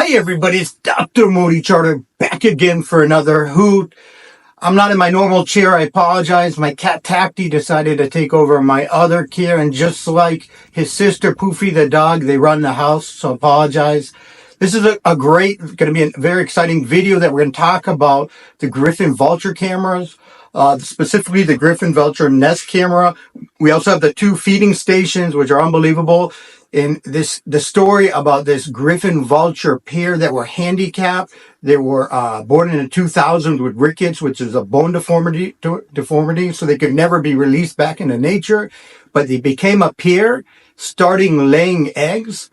Hi everybody, it's Dr. Motti Charter back again for another hoot. I'm not in my normal chair, I apologize. My cat Tacty decided to take over my other chair, and just like his sister Poofy the dog, they run the house, so apologize. This is going to be a very exciting video that we're going to talk about the Griffon Vulture cameras, specifically the Griffon Vulture Nest camera. We also have the two feeding stations, which are unbelievable. And the story about this Griffon Vulture pair that were handicapped. They were born in the 2000s with rickets, which is a bone deformity, so they could never be released back into nature. But they became a pair, starting laying eggs.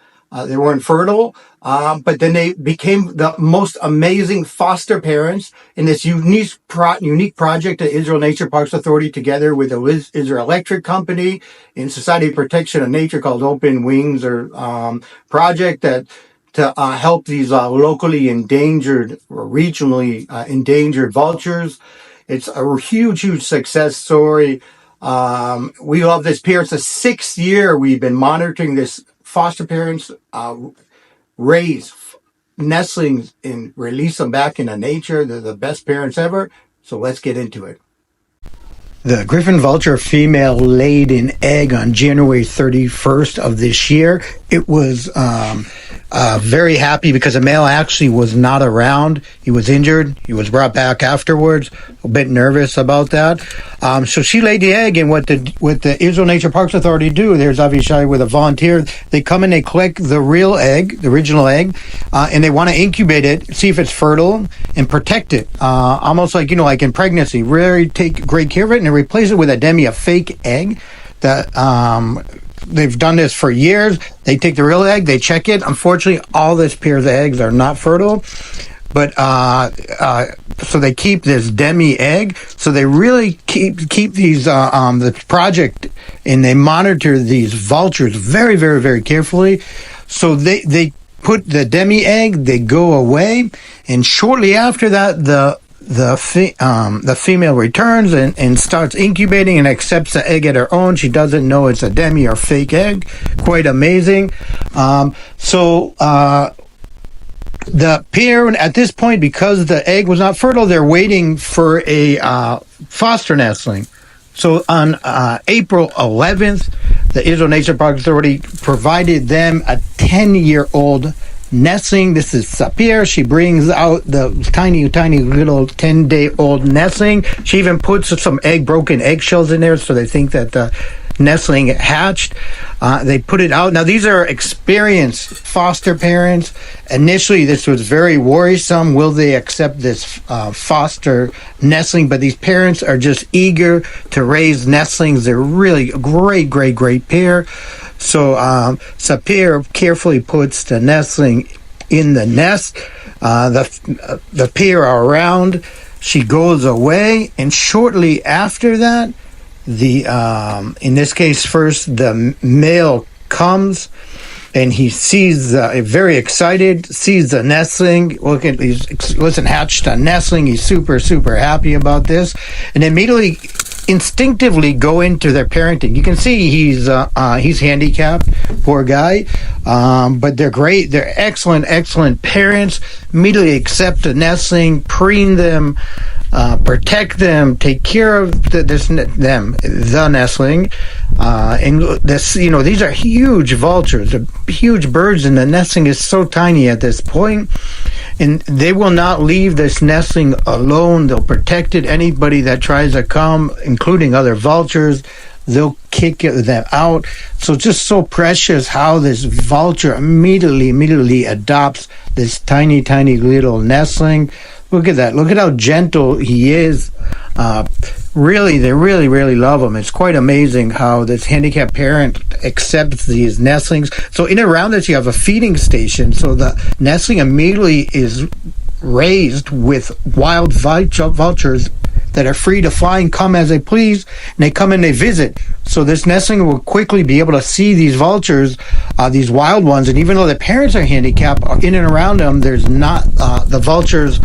They were infertile, but then they became the most amazing foster parents in this unique project at Israel Nature Parks Authority, together with the Israel Electric Company in Society of Protection of Nature, called Open Wings, or project that to help these locally endangered or regionally endangered vultures. It's a huge success story. We love this pair. It's the 6th year we've been monitoring this foster parents raise nestlings and release them back into nature. They're the best parents ever. So let's get into it. The Griffon Vulture female laid an egg on January 31st of this year. It was very happy because the male actually was not around. He was injured. He was brought back afterwards. A bit nervous about that. So she laid the egg, and what the Israel Nature Parks Authority do, there's Avishai with a volunteer, they come and they collect the real egg, the original egg, and they want to incubate it, see if it's fertile, and protect it. Almost like, like in pregnancy, really take great care of it, and replace it with a demi, a fake egg that they've done this for years. They take the real egg, they check it. Unfortunately, all this pairs of eggs are not fertile, but so they keep this demi egg. So they really keep these the project, and they monitor these vultures very carefully. So they put the demi egg, they go away, and shortly after that, the female returns and starts incubating and accepts the egg at her own. She doesn't know it's a demi or fake egg. Quite amazing. The pair, at this point, because the egg was not fertile, they're waiting for a foster nestling. So on April 11th, the Israel Nature Parks Authority provided them a 10-year-old nestling. This is Sapir. She brings out the tiny little 10-day-old nestling. She even puts some broken eggshells in there, so they think that the nestling hatched. They put it out. Now, these are experienced foster parents. Initially, this was very worrisome. Will they accept this foster nestling? But these parents are just eager to raise nestlings. They're really a great pair. So Sapir carefully puts the nestling in the nest. The pair are around. She goes away, and shortly after that, in this case, first the male comes, and he sees, very excited, sees the nestling. Listen, hatched a nestling. He's super happy about this, and immediately, instinctively go into their parenting. You can see he's handicapped, poor guy, but they're great. They're excellent parents. Immediately accept the nestling, preen them, protect them, take care of the nestling, and this, these are huge vultures, they're huge birds, and the nestling is so tiny at this point, and they will not leave this nestling alone. They'll protect it. Anybody that tries to come, including other vultures, they'll kick them out. So just so precious how this vulture immediately adopts this tiny little nestling. Look at that. Look at how gentle he is. They really love him. It's quite amazing how this handicapped parent accepts these nestlings. So in and around this, you have a feeding station. So the nestling immediately is raised with wild vultures that are free to fly and come as they please, and they come and they visit. So this nestling will quickly be able to see these vultures, these wild ones, and even though the parents are handicapped, in and around them, there's not, the vultures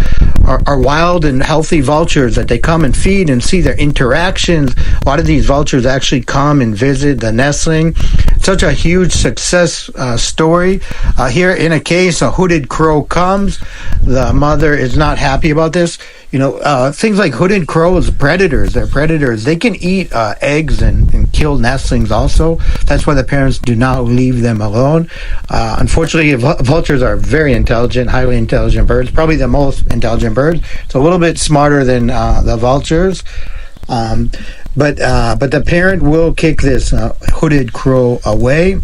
are wild and healthy vultures that they come and feed and see their interactions. A lot of these vultures actually come and visit the nestling. Such a huge success story. Here in a case, a hooded crow comes. The mother is not happy about this. You know, things like hooded crows, predators, they're predators. They can eat eggs and kill nestlings also. That's why the parents do not leave them alone. Unfortunately, vultures are very intelligent, highly intelligent birds, probably the most intelligent birds. So a little bit smarter than the vultures. But the parent will kick this hooded crow away.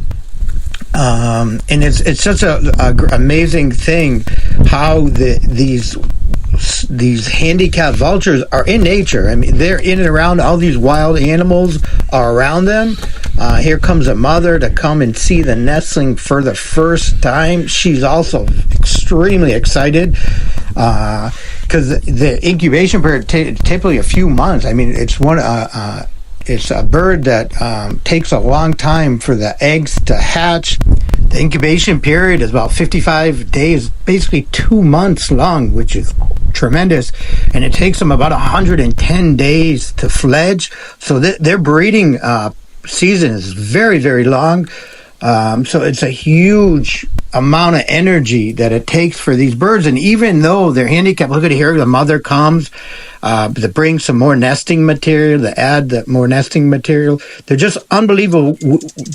And it's such a amazing thing how these handicapped vultures are in nature. I mean, they're in and around. All these wild animals are around them. Here comes a mother to come and see the nestling for the first time. She's also extremely excited because the incubation period typically a few months. I mean, it's a bird that takes a long time for the eggs to hatch. The incubation period is about 55 days, basically 2 months long, which is tremendous. And it takes them about 110 days to fledge. So their breeding season is very, very long. So it's a huge amount of energy that it takes for these birds. And even though they're handicapped, look at here, the mother comes to bring some more nesting material, to add more nesting material. They're just unbelievable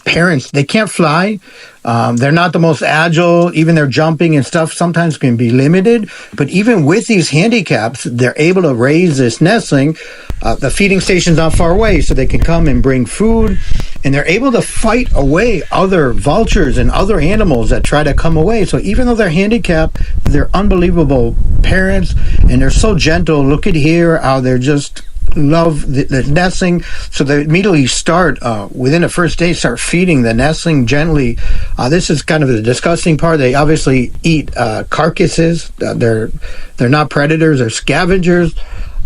parents. They can't fly. They're not the most agile. Even their jumping and stuff sometimes can be limited. But even with these handicaps, they're able to raise this nestling. The feeding station's not far away, so they can come and bring food. And they're able to fight away other vultures and other animals that try to come away. So even though they're handicapped, they're unbelievable parents, and they're so gentle. Look at here how they're just love the nestling. So they immediately start, within the first day, start feeding the nestling gently. This is kind of the disgusting part. They obviously eat carcasses. They're not predators, they're scavengers.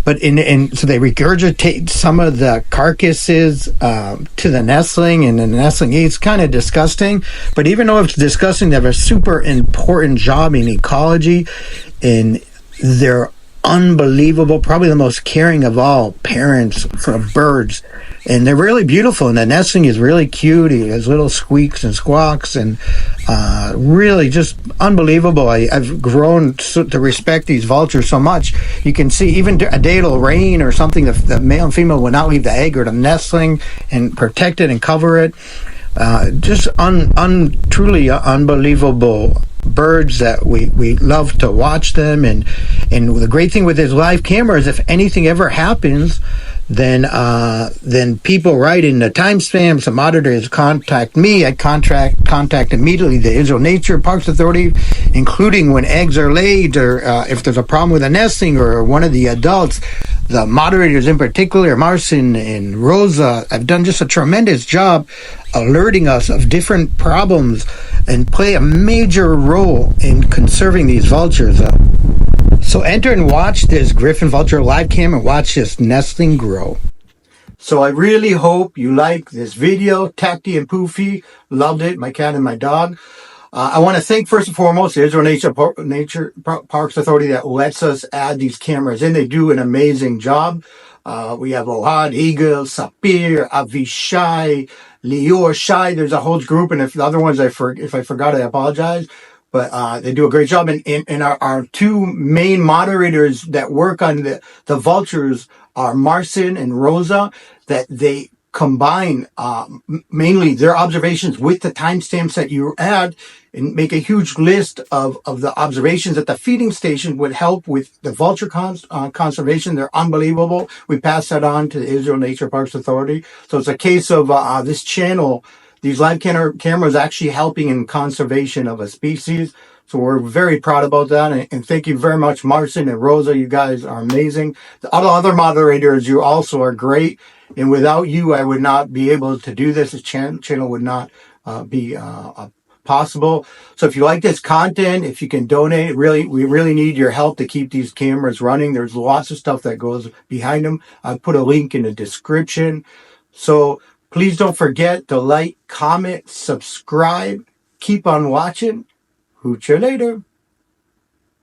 But so they regurgitate some of the carcasses to the nestling, and the nestling eats. Kind of disgusting. But even though it's disgusting, they have a super important job in ecology, and they're unbelievable, probably the most caring of all parents for birds. And they're really beautiful, and the nestling is really cute. He has little squeaks and squawks, and really just unbelievable. I've grown to respect these vultures so much. You can see even a day it'll rain or something, the male and female will not leave the egg or the nestling and protect it and cover it. Just truly unbelievable birds that we love to watch them. And the great thing with this live camera is if anything ever happens, then people write in the timestamps. The monitors contact me. I contact immediately the Israel Nature Parks Authority, including when eggs are laid, or if there's a problem with a nestling or one of the adults. The moderators in particular, Marcin and Rosa, have done just a tremendous job alerting us of different problems and play a major role in conserving these vultures. So enter and watch this Griffon Vulture live cam and watch this nestling grow. So I really hope you like this video. Tacti and Poofy loved it, my cat and my dog. I want to thank first and foremost the Israel Nature Parks Authority that lets us add these cameras in. They do an amazing job. We have Ohad, Eagle, Sapir, Avishai, Lior, Shai. There's a whole group, and if the other ones if I forgot, I apologize. But they do a great job. And our two main moderators that work on the vultures are Marcin and Rosa, that they combine mainly their observations with the timestamps that you add and make a huge list of the observations at the feeding station would help with the vulture conservation. They're unbelievable. We pass that on to the Israel Nature Parks Authority. So it's a case of this channel, these live cameras actually helping in conservation of a species. So we're very proud about that. And thank you very much, Marcin and Rosa. You guys are amazing. The other moderators, you also are great. And without you, I would not be able to do this. This channel would not be possible. So if you like this content, if you can donate, we really need your help to keep these cameras running. There's lots of stuff that goes behind them. I put a link in the description. So please don't forget to like, comment, subscribe. Keep on watching. Hooch you later.